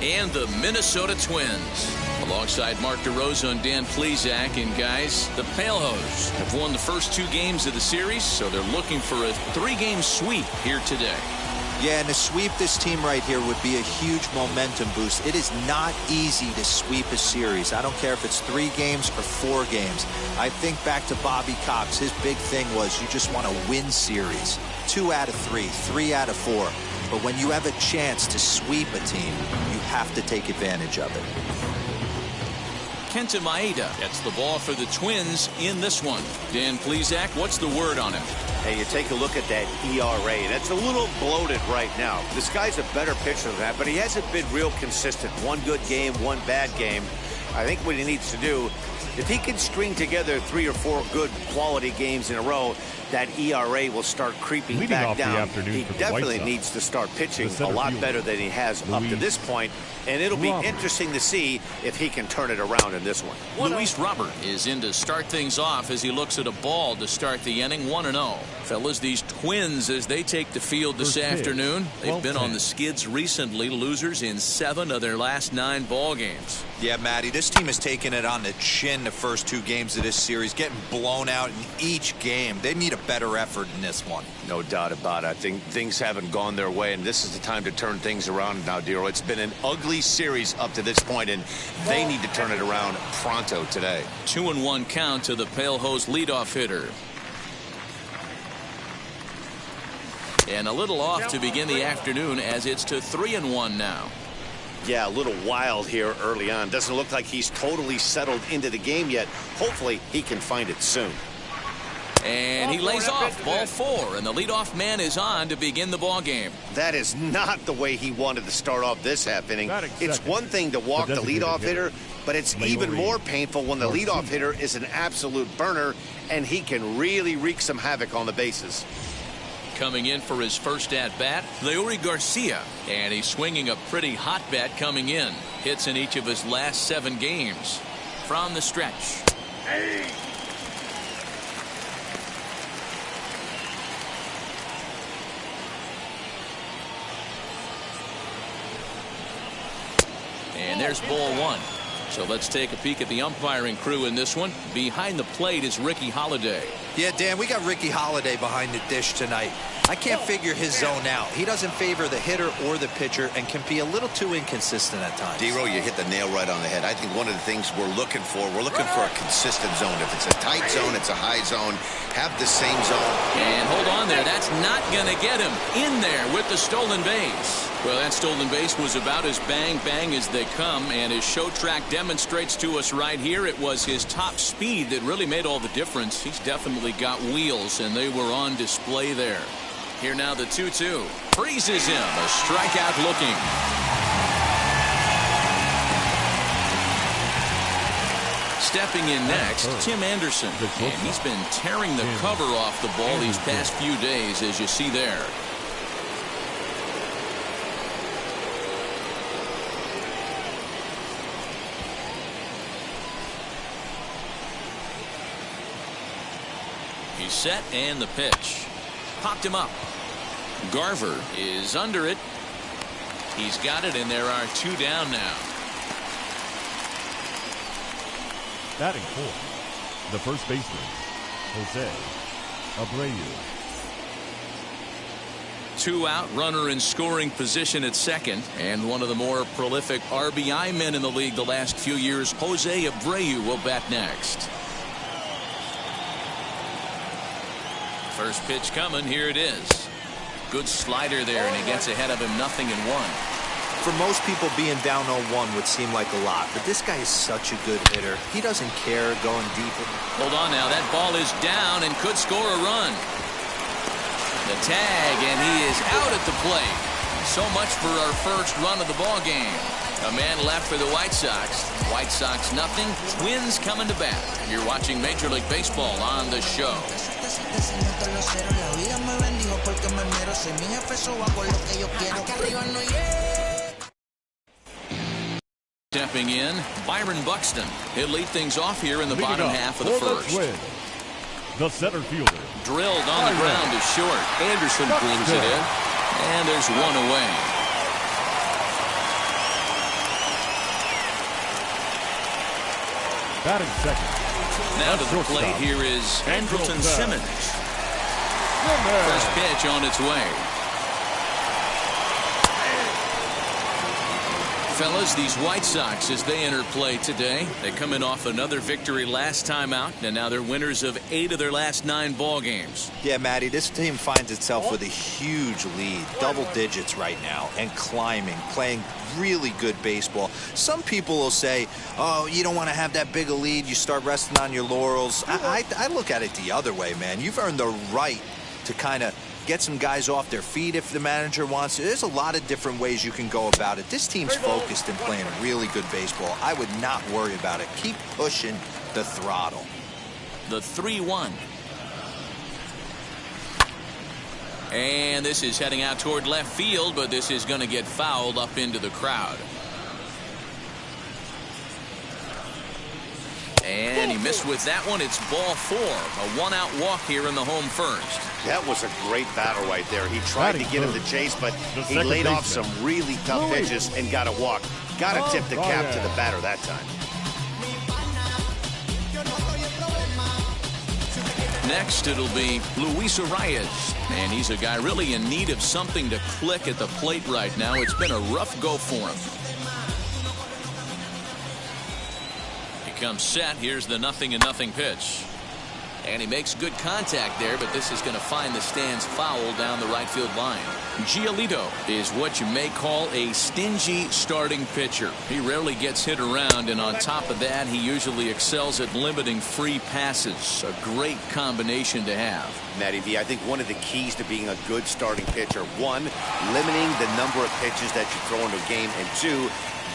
and the Minnesota Twins. Alongside Mark DeRosa and Dan Plesac, and guys, the Pale Hose have won the first 2 games of the series, so they're looking for a 3-game sweep here today. Yeah, and to sweep this team right here would be a huge momentum boost. It is not easy to sweep a series. I don't care if it's 3 games or 4 games. I think back to Bobby Cox. His big thing was you just want to win series. 2 out of 3, 3 out of 4. But when you have a chance to sweep a team, you have to take advantage of it. Kenta Maeda gets the ball for the Twins in this one. Dan Plesac, what's the word on him? Hey, you take a look at that ERA, and it's a little bloated right now. This guy's a better pitcher than that, but he hasn't been real consistent. 1 good game, 1 bad game. I think what he needs to do, if he can string together 3 or 4 good quality games in a row, that ERA will start creeping back down. He definitely needs to start pitching a lot better than he has up to this point, and it'll be interesting to see if he can turn it around in this one. Luis Robert is in to start things off as he looks at a ball to start the inning. 1-0. Fellas, these Twins, as they take the field this afternoon, they've been on the skids recently, losers in 7 of their last 9 ball games. Yeah, Matty, this team has taken it on the chin the first 2 games of this series, getting blown out in each game. They need a better effort in this one. No doubt about it. I think things haven't gone their way, and this is the time to turn things around now, Dero. It's been an ugly series up to this point, and they need to turn it around pronto today. 2-1 count to the Pale Hose leadoff hitter. And a little off to begin the afternoon as it's to 3-1 now. Yeah, a little wild here early on. Doesn't look like he's totally settled into the game yet. Hopefully he can find it soon. And he lays off ball 4, and the leadoff man is on to begin the ball game. That is not the way he wanted to start off this half inning. It's one thing to walk the leadoff hitter, but it's even more painful when the leadoff hitter is an absolute burner, and he can really wreak some havoc on the bases. Coming in for his first at-bat, Leury Garcia, and he's swinging a pretty hot bat coming in. Hits in each of his last 7 games. From the stretch. And there's ball 1. So let's take a peek at the umpiring crew in this one. Behind the plate is Ricky Holiday. Yeah, Dan, we got Ricky Holiday behind the dish tonight. I can't figure his zone out. He doesn't favor the hitter or the pitcher and can be a little too inconsistent at times. Dero, you hit the nail right on the head. I think one of the things we're looking for a consistent zone. If it's a tight zone, it's a high zone. Have the same zone. And hold on there. That's not going to get him in there with the stolen base. Well, that stolen base was about as bang-bang as they come, and his show track demonstrates to us right here it was his top speed that really made all the difference. He's definitely got wheels, and they were on display there. Here now the 2-2. Freezes him. A strikeout looking. Stepping in next, Tim Anderson. And he's been tearing the cover off the ball these past few days, as you see there. He's set, and the pitch. Popped him up. Garver is under it. He's got it, and there are 2 down now. Batting 4, the first baseman, Jose Abreu. 2 out, runner in scoring position at second, and one of the more prolific RBI men in the league the last few years, Jose Abreu, will bat next. First pitch coming. Here it is. Good slider there, and he gets ahead of him 0-1. For most people, being down 0-1 would seem like a lot, but this guy is such a good hitter. He doesn't care going deep. Hold on now. That ball is down and could score a run. The tag, and he is out at the plate. So much for our first run of the ball game. A man left for the White Sox. White Sox nothing. Twins coming to bat. You're watching Major League Baseball on the show. Stepping in, Byron Buxton. He'll lead things off here in the bottom half of the first. The center fielder. Drilled on the ground is short. Anderson brings it in. And there's 1 away. Batting second. Now to the Shortstop, plate here is Andrelton Simmons. First pitch on its way. Fellas, these White Sox, as they enter play today, they come in off another victory last time out, and now they're winners of 8 of their last 9 ball games. Yeah, Matty, this team finds itself with a huge lead, double digits right now, and climbing, playing really good baseball. Some people will say, oh, you don't want to have that big a lead, you start resting on your laurels. I look at it the other way, man. You've earned the right to kind of get some guys off their feet if the manager wants to. There's a lot of different ways you can go about it. This team's focused and playing really good baseball. I would not worry about it. Keep pushing the throttle. The 3-1. And this is heading out toward left field, but this is going to get fouled up into the crowd. And he missed with that one. It's ball 4. A 1-out walk here in the home first. That was a great battle right there. He tried to get him to chase, but he laid off some really tough pitches and got a walk. Got to tip the cap to the batter that time. Next, it'll be Luis Arias. And he's a guy really in need of something to click at the plate right now. It's been a rough go for him. Comes set. Here's the 0-0 pitch. And he makes good contact there, but this is going to find the stands foul down the right field line. Giolito is what you may call a stingy starting pitcher. He rarely gets hit around, and on top of that, he usually excels at limiting free passes. A great combination to have. Matty V, I think one of the keys to being a good starting pitcher, 1, limiting the number of pitches that you throw into a game, and 2,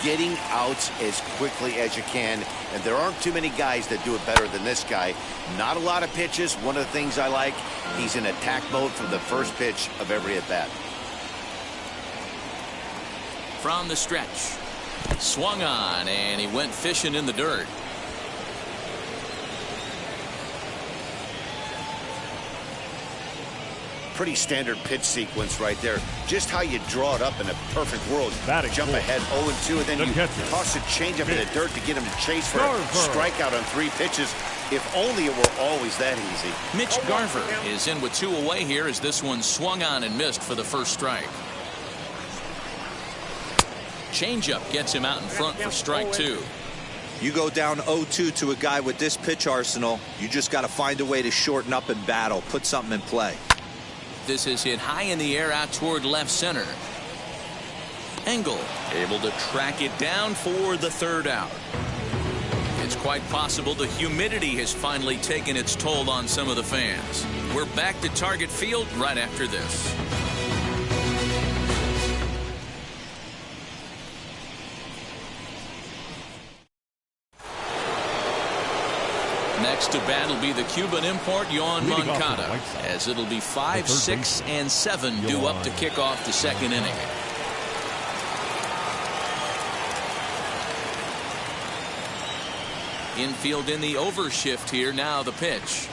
getting outs as quickly as you can. And there aren't too many guys that do it better than this guy. Not a lot of pitches. One of the things I like, he's in attack mode from the first pitch of every at bat. From the stretch, swung on, and he went fishing in the dirt. Pretty standard pitch sequence right there. Just how you draw it up in a perfect world. Jump ahead 0-2, and then you toss a changeup in the dirt to get him to chase for a strikeout on 3 pitches. If only it were always that easy. Mitch Garver is in with 2 away here as this one swung on and missed for the first strike. Changeup gets him out in front for strike 2. You go down 0-2 to a guy with this pitch arsenal, you just got to find a way to shorten up and battle, put something in play. This is hit high in the air out toward left center. Engel able to track it down for the 3rd out. It's quite possible the humidity has finally taken its toll on some of the fans. We're back to Target Field right after this. Next to bat will be the Cuban import Yoan Moncada, as it'll be 5, 6, and 7 due up to kick off the 2nd inning. Infield in the overshift here. Now the pitch.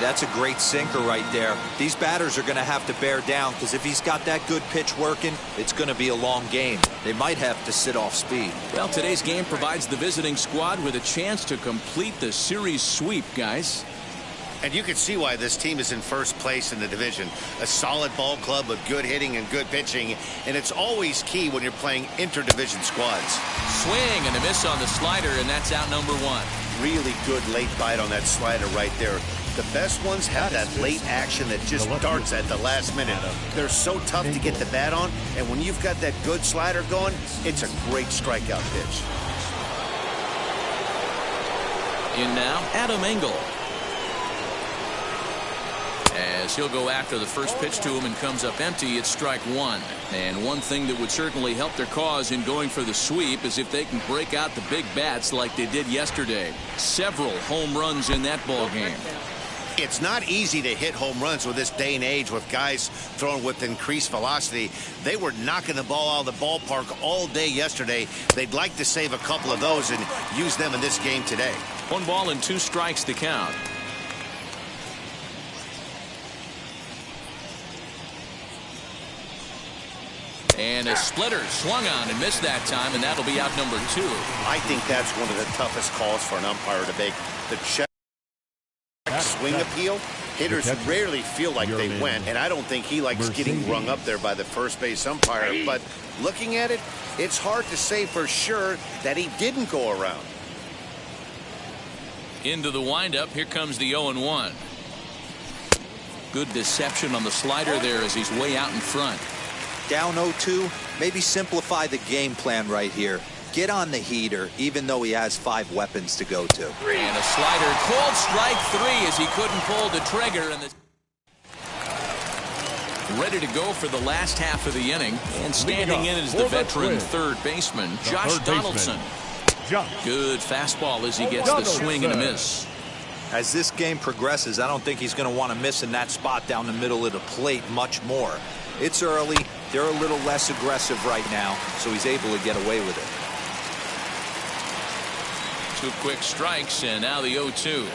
That's a great sinker right there. These batters are going to have to bear down, because if he's got that good pitch working, it's going to be a long game. They might have to sit off speed. Well, today's game provides the visiting squad with a chance to complete the series sweep, guys. And you can see why this team is in first place in the division. A solid ball club with good hitting and good pitching, and it's always key when you're playing interdivision squads. Swing and a miss on the slider, and that's out number 1. Really good late bite on that slider right there. The best ones have that late action that just darts at the last minute. They're so tough to get the bat on, and when you've got that good slider going, it's a great strikeout pitch. In now, Adam Engel. As he'll go after the first pitch to him and comes up empty, it's strike 1. And one thing that would certainly help their cause in going for the sweep is if they can break out the big bats like they did yesterday. Several home runs in that ball game. It's not easy to hit home runs with this day and age with guys throwing with increased velocity. They were knocking the ball out of the ballpark all day yesterday. They'd like to save a couple of those and use them in this game today. 1 ball and 2 strikes to count. And a splitter swung on and missed that time, and that'll be out number 2. I think that's one of the toughest calls for an umpire to make. The check swing appeal. Hitters rarely feel like they went, and I don't think he likes getting rung up there by the first base umpire. But looking at it, it's hard to say for sure that he didn't go around. Into the windup. Here comes the 0-1. Good deception on the slider there as he's way out in front. Down 0-2, maybe simplify the game plan right here. Get on the heater, even though he has 5 weapons to go to. And a slider, called strike 3 as he couldn't pull the trigger. And ready to go for the last half of the inning. And standing in is the veteran third baseman, Josh Donaldson. Good fastball as he gets the swing and a miss. As this game progresses, I don't think he's going to want to miss in that spot down the middle of the plate much more. It's early. They're a little less aggressive right now, so he's able to get away with it. 2 quick strikes, and now the 0-2.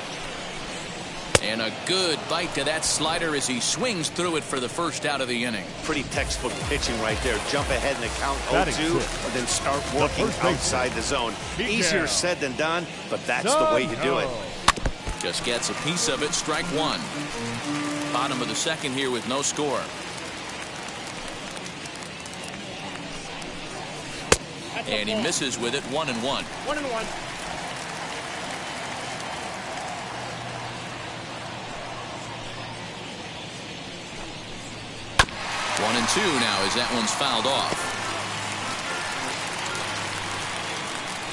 And a good bite to that slider as he swings through it for the first out of the inning. Pretty textbook pitching right there. Jump ahead in the count 0-2, and then start working outside the zone. Easier said than done, but that's the way you do it. Just gets a piece of it. Strike 1. Bottom of the second here with no score. And he misses with it. 1-1. 1-1. 1-2 now as that one's fouled off.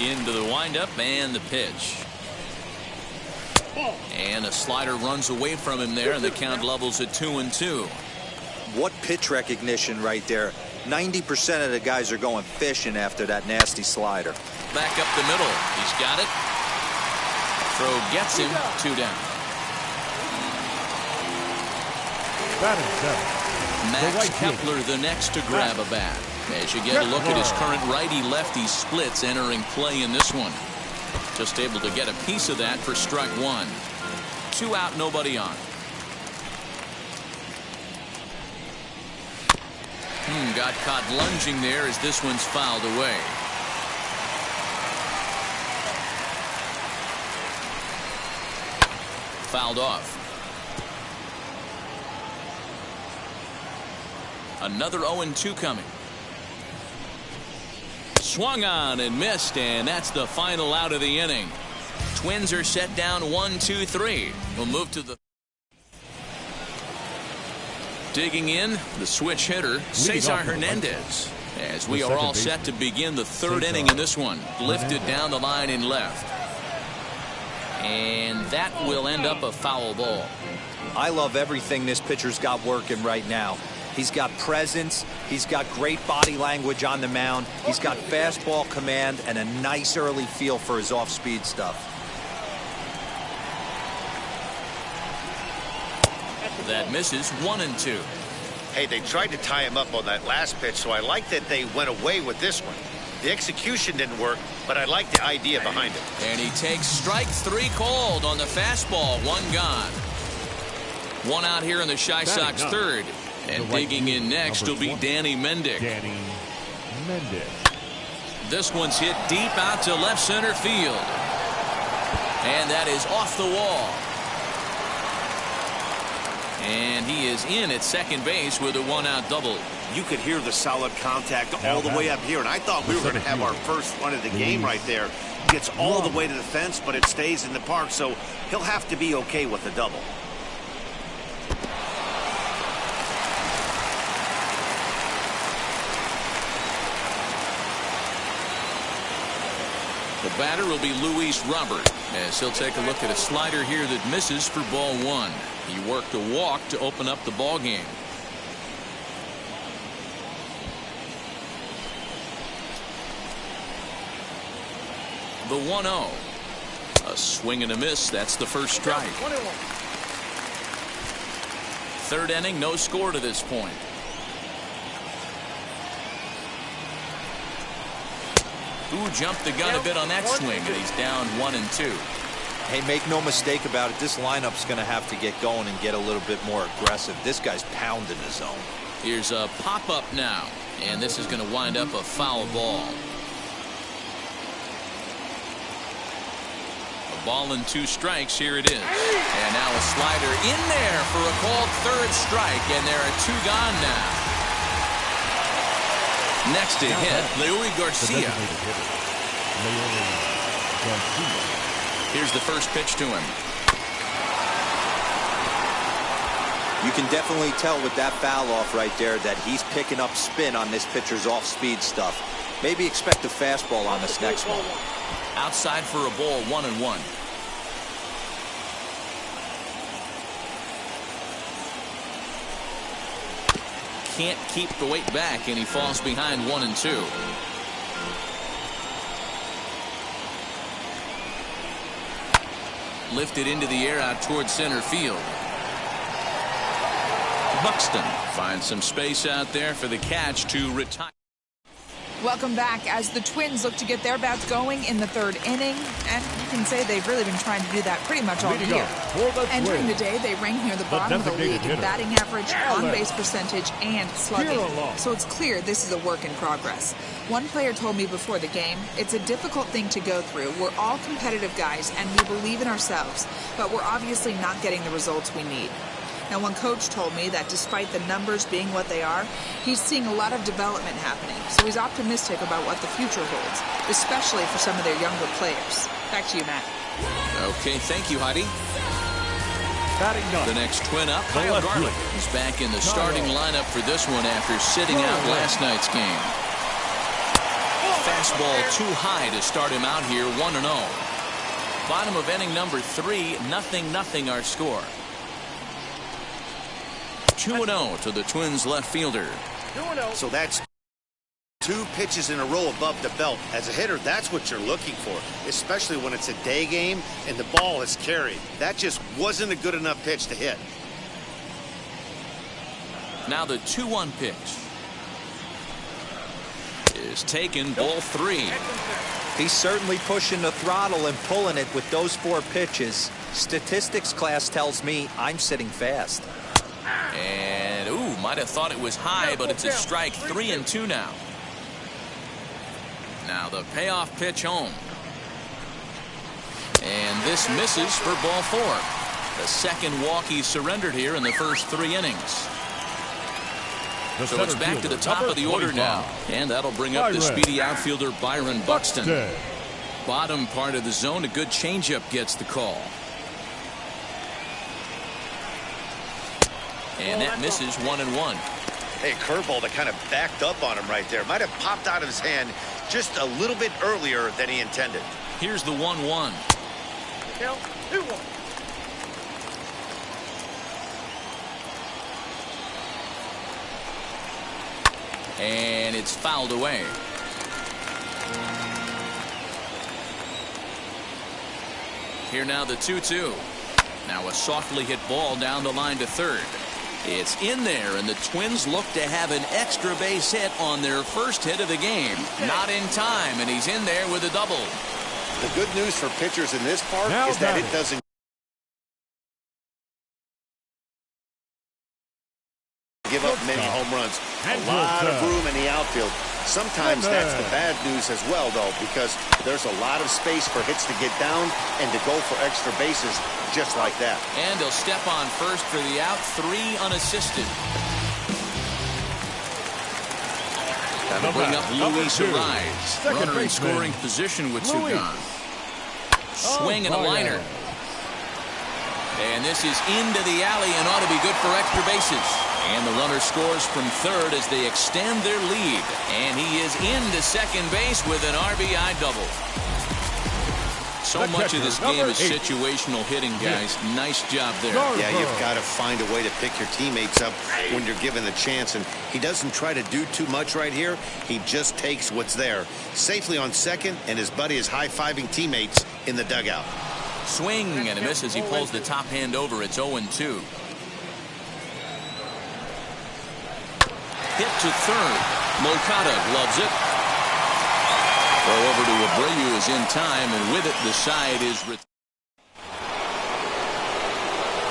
Into the windup and the pitch. And a slider runs away from him there, and the count levels at 2-2. What pitch recognition right there. 90% of the guys are going fishing after that nasty slider. Back up the middle. He's got it. Throw gets him. 2 down. Batting 7. Max Kepler the next to grab a bat. As you get a look at his current righty-lefty splits entering play in this one. Just able to get a piece of that for strike 1. 2 out, nobody on. Got caught lunging there as this one's fouled away. Fouled off. Another 0-2 coming. Swung on and missed, and that's the final out of the inning. Twins are set down 1-2-3. We'll move to the digging in, the switch hitter, Cesar Hernandez. As we are all set to begin the third inning in this one. Lifted down the line in left. And that will end up a foul ball. I love everything this pitcher's got working right now. He's got presence. He's got great body language on the mound. He's got fastball command and a nice early feel for his off-speed stuff. That misses. 1-2. Hey, they tried to tie him up on that last pitch, so I like that they went away with this one. The execution didn't work, but I like the idea behind it. And he takes strike 3 called on the fastball. 1 gone. 1 out here in the Chi Sox third. And digging in next will be Danny Mendick. This one's hit deep out to left center field. And that is off the wall. And he is in at second base with a 1-out double. You could hear the solid contact all the way up here, and I thought we were going to have our first run of the game right there. Gets all the way to the fence, but it stays in the park, so he'll have to be okay with the double. The batter will be Luis Robert, as he'll take a look at a slider here that misses for ball 1. He worked a walk to open up the ball game. The 1-0. A swing and a miss. That's the first strike. Third inning, no score to this point. Who jumped the gun a bit on that swing, and he's down 1-2. Hey, make no mistake about it. This lineup's going to have to get going and get a little bit more aggressive. This guy's pounding the zone. Here's a pop-up now. And this is going to wind up a foul ball. A ball and 2 strikes. Here it is. And now a slider in there for a called 3rd strike. And there are 2 gone now. Next to hit, Leury Garcia. Here's the first pitch to him. You can definitely tell with that foul off right there that he's picking up spin on this pitcher's off-speed stuff. Maybe expect a fastball on this next one. Outside for a ball, 1-1. Can't keep the weight back, and he falls behind 1-2. Lifted into the air out towards center field. Buxton finds some space out there for the catch to retire. Welcome back as the Twins look to get their bats going in the 3rd inning. And you can say they've really been trying to do that pretty much all year. Entering the day, they rank near the bottom of the league in batting average, on-base percentage, and slugging. So it's clear this is a work in progress. One player told me before the game, it's a difficult thing to go through. We're all competitive guys, and we believe in ourselves. But we're obviously not getting the results we need. Now, one coach told me that despite the numbers being what they are, he's seeing a lot of development happening. So he's optimistic about what the future holds, especially for some of their younger players. Back to you, Matt. Okay, thank you, Heidi. The next Twin up, Kyle Garlick. He's back in the starting lineup for this one after sitting out last night's game. Fastball too high to start him out here, 1-0. Bottom of inning number 3, 0-0 our score. 2-0 to the Twins left fielder. So that's 2 pitches in a row above the belt. As a hitter, that's what you're looking for, especially when it's a day game and the ball is carried. That just wasn't a good enough pitch to hit. Now the 2-1 pitch is taken, ball 3. He's certainly pushing the throttle and pulling it with those 4 pitches. Statistics class tells me I'm sitting fast. And, ooh, might have thought it was high, but it's a strike. 3-2 now. Now the payoff pitch home. And this misses for ball 4. The second walk he surrendered here in the first 3 innings. So it's back to the top of the order now. And that'll bring up the speedy outfielder Byron Buxton. Bottom part of the zone, a good changeup gets the call. And that misses, 1-1. Hey, curveball that kind of backed up on him right there. Might have popped out of his hand just a little bit earlier than he intended. Here's the 1-1. Count 2-1. And it's fouled away. Here now the 2-2. Now a softly hit ball down the line to third. It's in there, and the Twins look to have an extra base hit on their first hit of the game. Not in time, and he's in there with a double. The good news for pitchers in this park is that it doesn't give up many home runs. A lot of room in the outfield. Sometimes that's the bad news as well, though, because there's a lot of space for hits to get down and to go for extra bases just like that. And he'll step on first for the out, 3 unassisted. That'll bring up Luis Arraez. Runner in scoring position with 2 gone. Swing and a liner. And this is into the alley and ought to be good for extra bases. And the runner scores from third as they extend their lead. And he is into second base with an RBI double. So much of this game is situational hitting, guys. Nice job there. Yeah, you've got to find a way to pick your teammates up when you're given the chance. And he doesn't try to do too much right here. He just takes what's there. Safely on second, and his buddy is high-fiving teammates in the dugout. Swing and a miss as he pulls the top hand over. It's 0-2. Hit to third. Moncada gloves it. Throw over to Abreu is in time, and with it, the side is.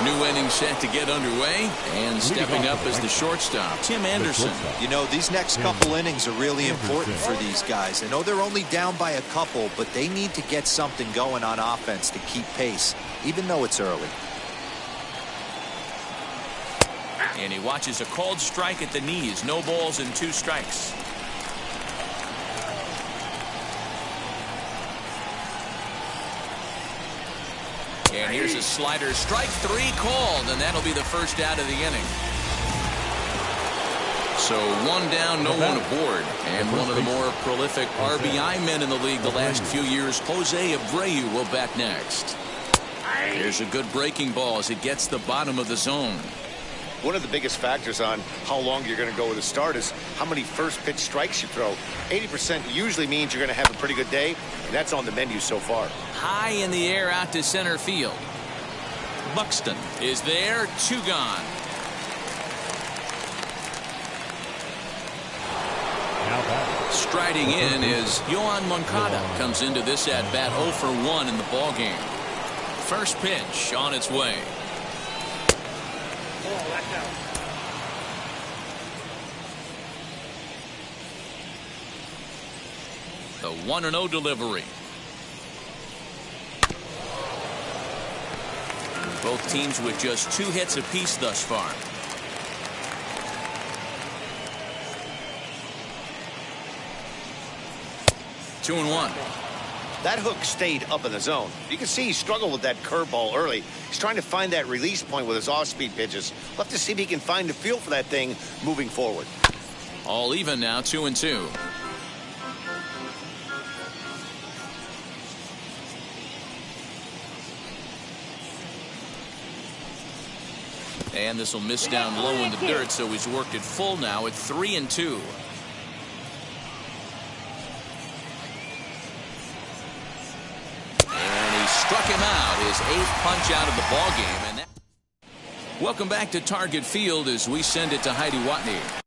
New inning set to get underway, and stepping up as the shortstop, Tim Anderson. You know, these next couple innings are really important for these guys. I know they're only down by a couple, but they need to get something going on offense to keep pace, even though it's early. And he watches a called strike at the knees. No balls and 2 strikes. And here's a slider. Strike 3 called, and that'll be the first out of the inning. So 1 down, no one aboard. And one of the more prolific RBI men in the league the last few years, Jose Abreu, will bat next. Here's a good breaking ball as it gets the bottom of the zone. One of the biggest factors on how long you're going to go with a start is how many first pitch strikes you throw. 80% usually means you're going to have a pretty good day, and that's on the menu so far. High in the air out to center field. Buxton is there, 2 gone. Striding in is Yoan Moncada. Comes into this at bat 0 for 1 in the ballgame. First pitch on its way. The 1-0 delivery. Both teams with just 2 hits apiece thus far. Two and 1. That hook stayed up in the zone. You can see he struggled with that curveball early. He's trying to find that release point with his off-speed pitches. We'll have to see if he can find a feel for that thing moving forward. All even now, 2 and 2. And this will miss down low in the dirt, so he's worked it full now at 3 and 2. Struck him out, his 8th punch out of the ballgame. And welcome back to Target Field as we send it to Heidi Watney.